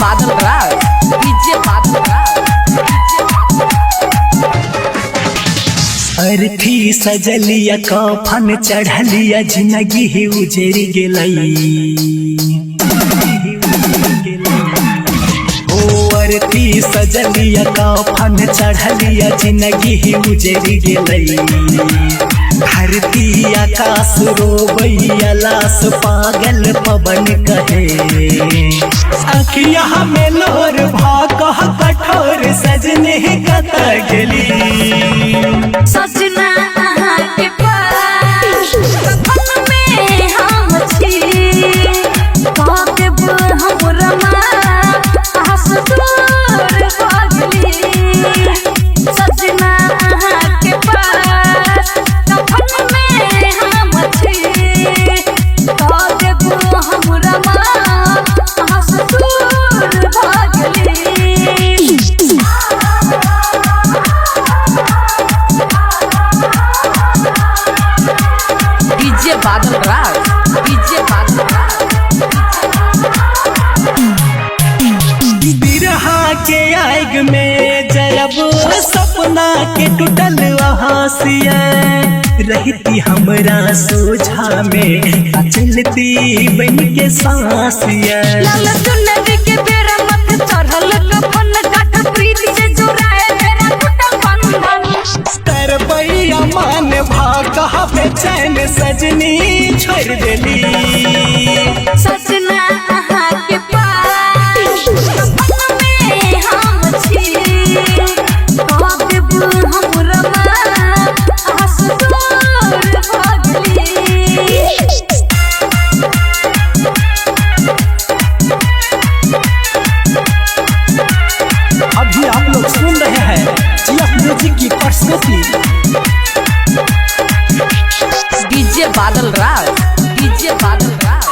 बादल राज, DJ बादल राज, अर्थी सजलिया कफन चढ़लिया जिंदगी ही उजर गेलई। ओ अर्थी सजलिया कफन चढ़लिया जिंदगी ही उजर गेलई। धरती आकाश रोबैया लाश पागल पवन कहे। अखिया में लोर भाकह कठोर सजने कत गेली। सजना अहाँ के पास कफन में हम छी, कह देब हमरा हंस दूर भगली। सजना अहाँ के पास कफन में हम छी, कह देब हमरा हंस दूर भगली। डीजे बादल राज, डीजे बादल राज। बिरहा के आग में जरब सपना के टूटल हासिया। रहती हमरा सोझा में चलती बन के सांसिया। लाल सुनरी के बेरा मत चढ़ल कफन काट प्रीत से जुड़ाए मेरा टूटल बंधन। तरबैया मान भागा बेचैन सजनी छोड़ देली। सजना अहाँ के पास कफन में हम छी, कह देब हमरा हंस दूर भगली। अभी आप लोग सुन रहे हैं जिया म्यूजिक की प्रस्तुति। डीजे बादल राज, डीजे बादल राज।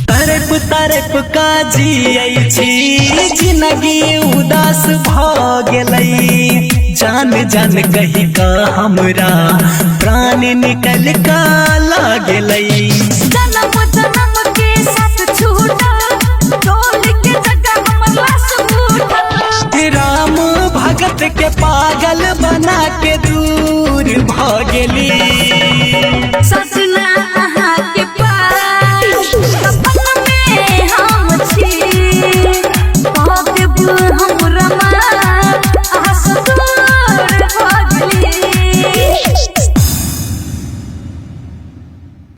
तरप तरप का जियै छी जिंदगी उदास भ गेलई। जान जान कही का हमरा प्राण निकल का लागलई। जन्म जन्म के साथ छूटल, डोल के जगह हमर लाश उठल। राम भगत के पागल बना के दूर भ गेली।